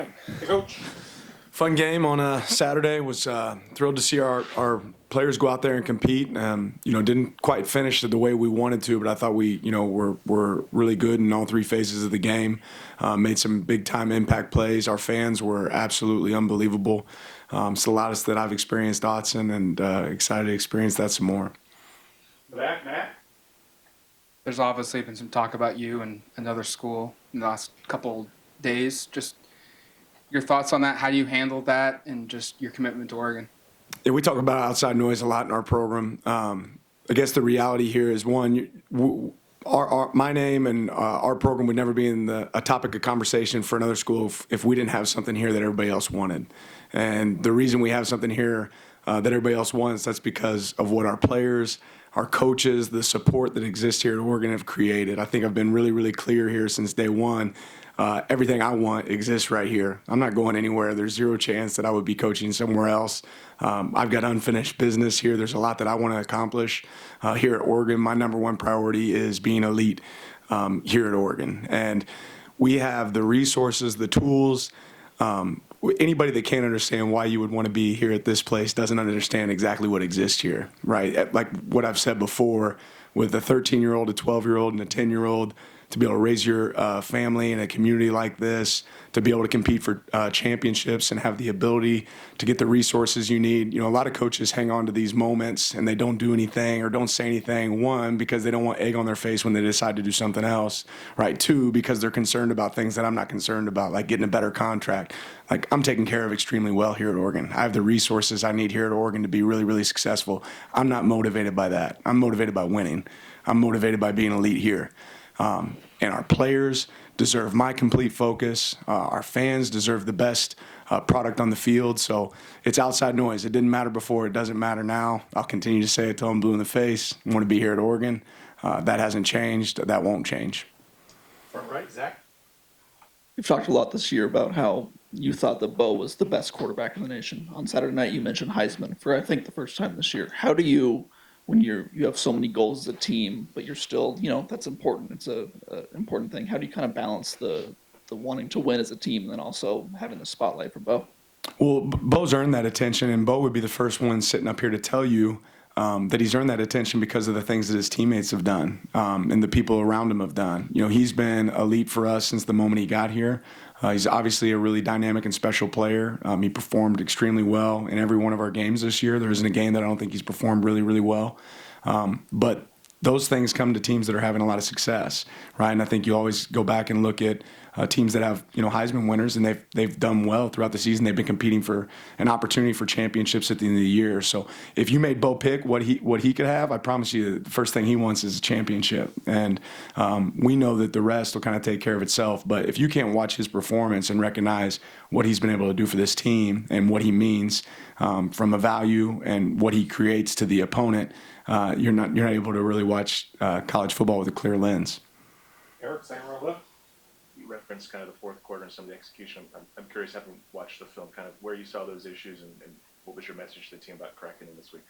Hey, Coach. Fun game on a Saturday. Was thrilled to see our players go out there and compete. Didn't quite finish the way we wanted to, but I thought we were really good in all three phases of the game. Made some big time impact plays. Our fans were absolutely unbelievable. It's the loudest that I've experienced Autzen, and excited to experience that some more. Back, Matt. There's obviously been some talk about you and another school in the last couple days. Just your thoughts on that, how do you handle that, and just your commitment to Oregon? Yeah, we talk about outside noise a lot in our program. I guess the reality here is, one, my name and our program would never be a topic of conversation for another school if we didn't have something here that everybody else wanted. And the reason we have something here that everybody else wants, that's because of what our players, our coaches, the support that exists here at Oregon have created. I think I've been really, really clear here since day one. Everything I want exists right here. I'm not going anywhere. There's zero chance that I would be coaching somewhere else. I've got unfinished business here. There's a lot that I want to accomplish here at Oregon. My number one priority is being elite here at Oregon. And we have the resources, the tools. Anybody that can't understand why you would want to be here at this place doesn't understand exactly what exists here, right? Like what I've said before, with a 13-year-old, a 12-year-old, and a 10-year-old, to be able to raise your family in a community like this, to be able to compete for championships and have the ability to get the resources you need. A lot of coaches hang on to these moments and they don't do anything or don't say anything. One, because they don't want egg on their face when they decide to do something else, right? Two, because they're concerned about things that I'm not concerned about, like getting a better contract. Like, I'm taken care of extremely well here at Oregon. I have the resources I need here at Oregon to be really, really successful. I'm not motivated by that. I'm motivated by winning. I'm motivated by being elite here. And our players deserve my complete focus. Our fans deserve the best product on the field. So it's outside noise. It didn't matter before. It doesn't matter now. I'll continue to say it till I'm blue in the face. I want to be here at Oregon. That hasn't changed. That won't change. Front right, Zach. You've talked a lot this year about how you thought that Bo was the best quarterback in the nation. On Saturday night, you mentioned Heisman for, I think, the first time this year. How do you, when you have so many goals as a team, but you're still, that's important. It's a important thing. How do you kind of balance the wanting to win as a team and then also having the spotlight for Bo? Well, Bo's earned that attention, and Bo would be the first one sitting up here to tell you that he's earned that attention because of the things that his teammates have done and the people around him have done. He's been elite for us since the moment he got here. He's obviously a really dynamic and special player. He performed extremely well in every one of our games this year. There isn't a game that I don't think he's performed really, really well. But those things come to teams that are having a lot of success, right? And I think you always go back and look at teams that have Heisman winners, and they've done well throughout the season. They've been competing for an opportunity for championships at the end of the year. So if you made Bo pick what he could have, I promise you the first thing he wants is a championship. And we know that the rest will kind of take care of itself. But if you can't watch his performance and recognize what he's been able to do for this team and what he means from a value and what he creates to the opponent, you're not able to really watch college football with a clear lens. Eric, second row left. You referenced kind of the fourth quarter and some of the execution. I'm curious, having watched the film, kind of where you saw those issues and what was your message to the team about correcting them this week?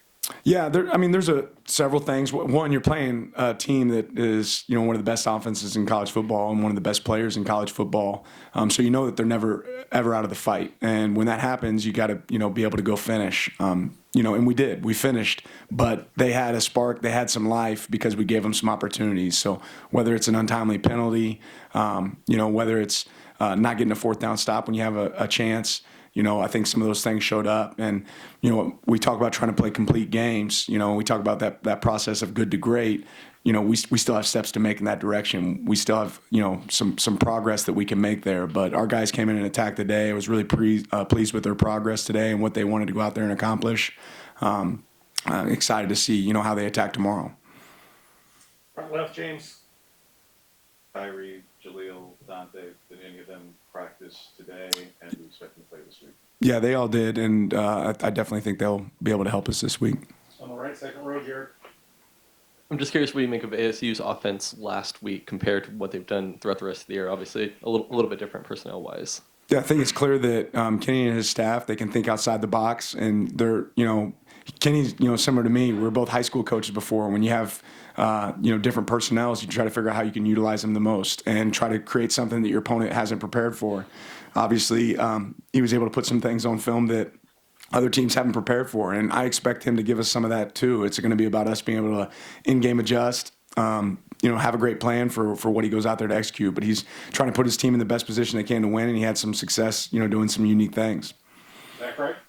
Yeah, there's several things. One, you're playing a team that is one of the best offenses in college football and one of the best players in college football. So you know that they're never ever out of the fight. And when that happens, you got to be able to go finish. And we did. We finished, but they had a spark. They had some life because we gave them some opportunities. So whether it's an untimely penalty, whether it's not getting a fourth down stop when you have a chance. I think some of those things showed up. And, we talk about trying to play complete games. We talk about that process of good to great. We still have steps to make in that direction. We still have, some progress that we can make there. But our guys came in and attacked the day. I was really pleased with their progress today and what they wanted to go out there and accomplish. I'm excited to see, how they attack tomorrow. Front left, James. Kyrie, Jaleel, Dante, did any of them practice today, and do you expect them to play this week? Yeah, they all did, and I definitely think they'll be able to help us this week. On the right, second row, Jared. I'm just curious what you make of ASU's offense last week compared to what they've done throughout the rest of the year. Obviously, a little bit different personnel-wise. Yeah, I think it's clear that Kenny and his staff, they can think outside the box, and they're, Kenny's, similar to me. We're both high school coaches before. When you have, different personnels, you try to figure out how you can utilize them the most and try to create something that your opponent hasn't prepared for. Obviously, he was able to put some things on film that other teams haven't prepared for, and I expect him to give us some of that too. It's going to be about us being able to in-game adjust, have a great plan for what he goes out there to execute. But he's trying to put his team in the best position they can to win, and he had some success, doing some unique things. Is that correct?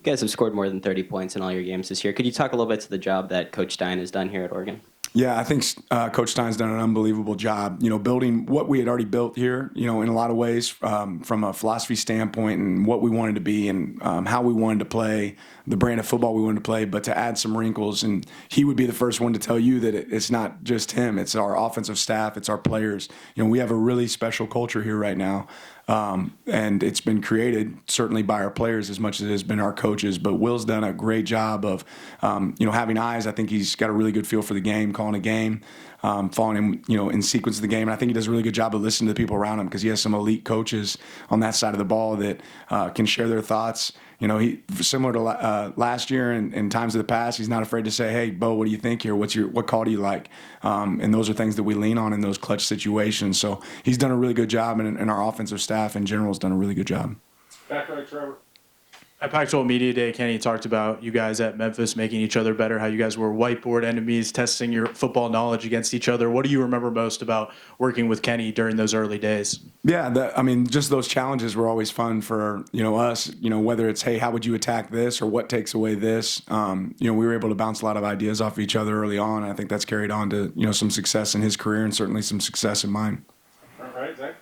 You guys have scored more than 30 points in all your games this year. Could you talk a little bit to the job that Coach Stein has done here at Oregon? Yeah, I think Coach Stein's done an unbelievable job, building what we had already built here, in a lot of ways from a philosophy standpoint and what we wanted to be and how we wanted to play, the brand of football we wanted to play, but to add some wrinkles. And he would be the first one to tell you that it's not just him. It's our offensive staff. It's our players. We have a really special culture here right now. And it's been created certainly by our players as much as it has been our coaches. But Will's done a great job of, having eyes. I think he's got a really good feel for the game, calling a game, following him, in sequence of the game. And I think he does a really good job of listening to the people around him because he has some elite coaches on that side of the ball that can share their thoughts. He similar to last year and times of the past, he's not afraid to say, "Hey, Bo, what do you think here? What call do you like?" And those are things that we lean on in those clutch situations. So he's done a really good job, and our offensive staff in general has done a really good job. Back right, Trevor. At Pac-12 Media Day, Kenny talked about you guys at Memphis making each other better, how you guys were whiteboard enemies, testing your football knowledge against each other. What do you remember most about working with Kenny during those early days? Yeah, just those challenges were always fun for, us, whether it's, hey, how would you attack this or what takes away this? We were able to bounce a lot of ideas off each other early on. And I think that's carried on to, some success in his career and certainly some success in mine. All right, Zach.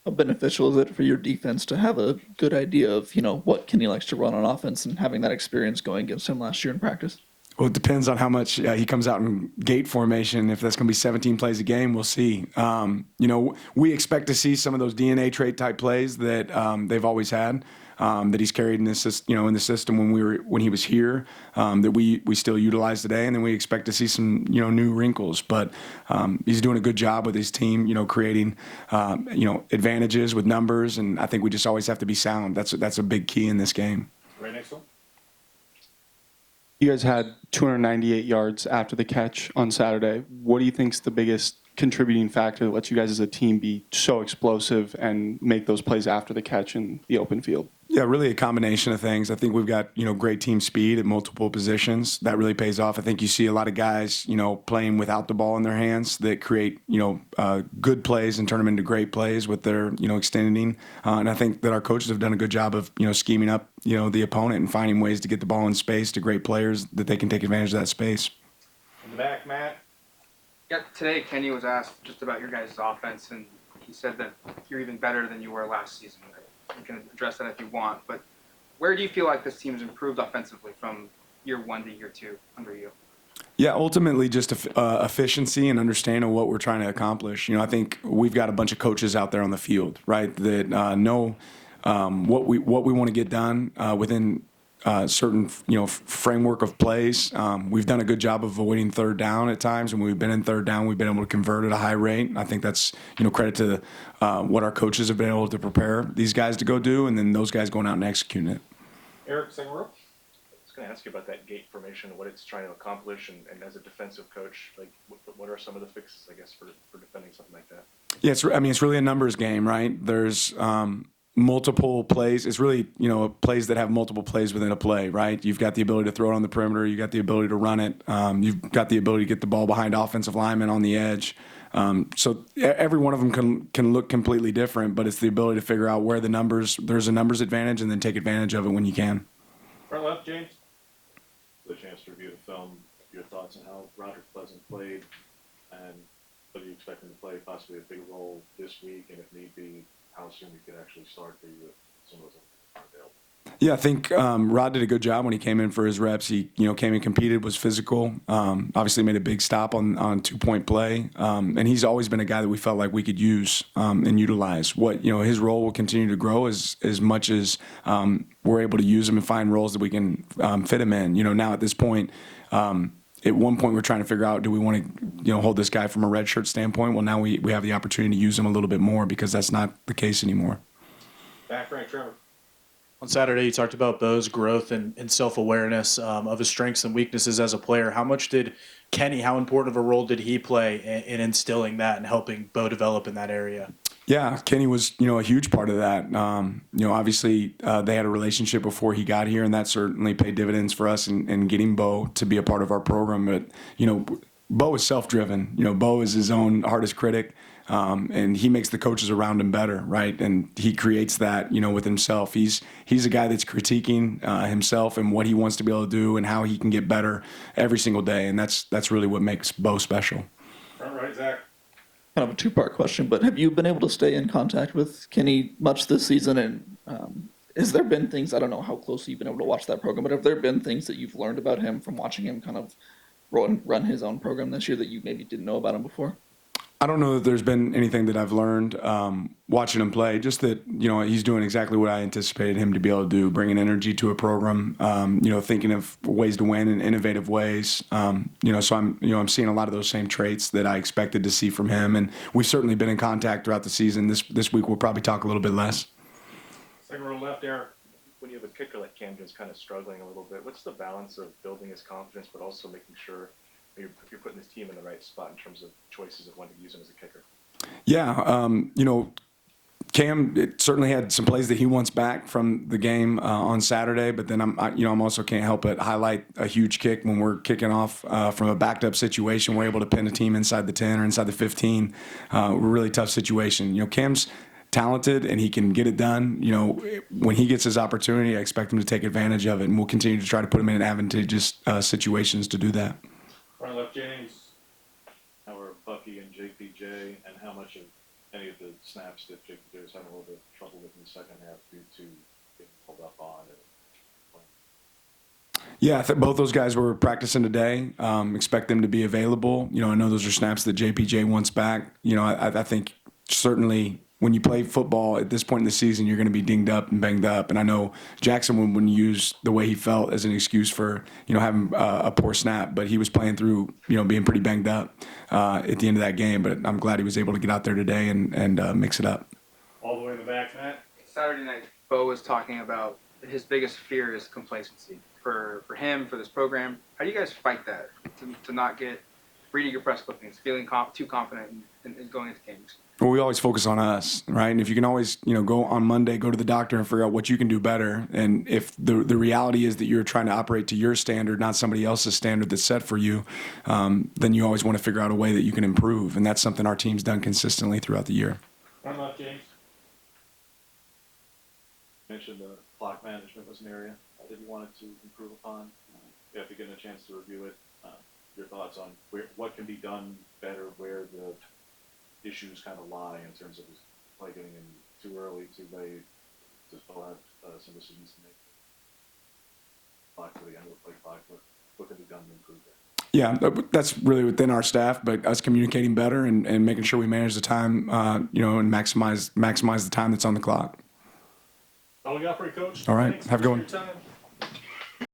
How beneficial is it for your defense to have a good idea of, what Kenny likes to run on offense and having that experience going against him last year in practice? Well, it depends on how much he comes out in gate formation. If that's going to be 17 plays a game, we'll see. We expect to see some of those DNA trait type plays that they've always had, that he's carried in this, in the system when he was here, that we still utilize today, and then we expect to see some new wrinkles. But he's doing a good job with his team, creating advantages with numbers, and I think we just always have to be sound. That's a big key in this game. Right next one. You guys had 298 yards after the catch on Saturday. What do you think is the biggest contributing factor that lets you guys as a team be so explosive and make those plays after the catch in the open field? Yeah, really a combination of things. I think we've got, great team speed at multiple positions. That really pays off. I think you see a lot of guys, playing without the ball in their hands that create, good plays and turn them into great plays with their, extending. And I think that our coaches have done a good job of, scheming up, the opponent and finding ways to get the ball in space to great players that they can take advantage of that space. In the back, Matt. Yeah, today Kenny was asked just about your guys' offense, and he said that you're even better than you were last season. You can address that if you want, but where do you feel like this team's improved offensively from year 1 to year 2 under you? Yeah, ultimately just efficiency and understanding what we're trying to accomplish. I think we've got a bunch of coaches out there on the field, right, that know what we want to get done within certain framework of plays. We've done a good job of avoiding third down at times, and when we've been in third down, we've been able to convert at a high rate. And I think that's credit to what our coaches have been able to prepare these guys to go do, and then those guys going out and executing it. Eric, second row. I was going to ask you about that gate formation and what it's trying to accomplish, and as a defensive coach, like what are some of the fixes, I guess, for defending something like that? Yeah, it's really a numbers game, right? There's multiple plays. It's really, plays that have multiple plays within a play, right? You've got the ability to throw it on the perimeter. You've got the ability to run it. You've got the ability to get the ball behind offensive linemen on the edge. So every one of them can look completely different, but it's the ability to figure out where there's a numbers advantage and then take advantage of it when you can. Right left, James. The chance to review the film, your thoughts on how Roderick Pleasant played, and whether you expect him to play possibly a big role this week, and if need be, how soon he could actually start for you if some of those aren't available. Yeah, I think Rod did a good job when he came in for his reps. He came and competed, was physical, obviously made a big stop on 2-point play, and he's always been a guy that we felt like we could use and utilize. What his role will continue to grow as much as we're able to use him and find roles that we can fit him in. Now at this point. At one point, we're trying to figure out, do we want to, hold this guy from a red shirt standpoint? Well, now we have the opportunity to use him a little bit more because that's not the case anymore. Back right, Trevor. On Saturday, you talked about Bo's growth and self-awareness of his strengths and weaknesses as a player. How important of a role did he play in instilling that and helping Bo develop in that area? Yeah, Kenny was, a huge part of that. Obviously they had a relationship before he got here, and that certainly paid dividends for us in getting Bo to be a part of our program. But, Bo is self-driven. Bo is his own hardest critic, and he makes the coaches around him better, right? And he creates that, with himself. He's a guy that's critiquing himself and what he wants to be able to do and how he can get better every single day, and that's really what makes Bo special. Front right, Zach. Kind of a two-part question, but have you been able to stay in contact with Kenny much this season? And has there been things, I don't know how closely you've been able to watch that program, but have there been things that you've learned about him from watching him kind of run his own program this year that you maybe didn't know about him before? I don't know that there's been anything that I've learned watching him play. Just that he's doing exactly what I anticipated him to be able to do, bringing energy to a program. Thinking of ways to win in innovative ways. So I'm seeing a lot of those same traits that I expected to see from him, and we've certainly been in contact throughout the season. This week we'll probably talk a little bit less. Second row left, Eric. When you have a kicker like Camden's kind of struggling a little bit, what's the balance of building his confidence, but also making sure you're putting this team in the right spot in terms of choices of when to use him as a kicker? Yeah, Cam certainly had some plays that he wants back from the game on Saturday, but then I'm also can't help but highlight a huge kick when we're kicking off from a backed up situation. We're able to pin a team inside the 10 or inside the 15. Really tough situation. Cam's talented and he can get it done. When he gets his opportunity, I expect him to take advantage of it, and we'll continue to try to put him in advantageous situations to do that. Front left, James. How are Bucky and JPJ, and how much of any of the snaps that JPJ was having a little bit of trouble with in the second half due to getting pulled up on? Yeah, I think both those guys were practicing today. Expect them to be available. I know those are snaps that JPJ wants back. I think certainly when you play football at this point in the season, you're going to be dinged up and banged up. And I know Jackson wouldn't use the way he felt as an excuse for, having a poor snap, but he was playing through, being pretty banged up at the end of that game. But I'm glad he was able to get out there today and mix it up. All the way in the back, Matt. Saturday night, Bo was talking about his biggest fear is complacency for him, for this program. How do you guys fight that to not get reading your press clippings, feeling too confident in going into games? Well, we always focus on us, right? And if you can always, go on Monday, go to the doctor and figure out what you can do better. And if the reality is that you're trying to operate to your standard, not somebody else's standard that's set for you, then you always want to figure out a way that you can improve. And that's something our team's done consistently throughout the year. Front left, James. You mentioned the clock management was an area that you wanted to improve upon. If you're getting a chance to review it, your thoughts on what can be done better, where the issues kind of lie in terms of play getting in too early, too late, to still have some decisions to make. Clock to the end of the play clock, what can be done to improve that? Yeah, that's really within our staff, but us communicating better and making sure we manage the time, and maximize the time that's on the clock. All we got for you, Coach. All right, Thanks have a good one. for your time.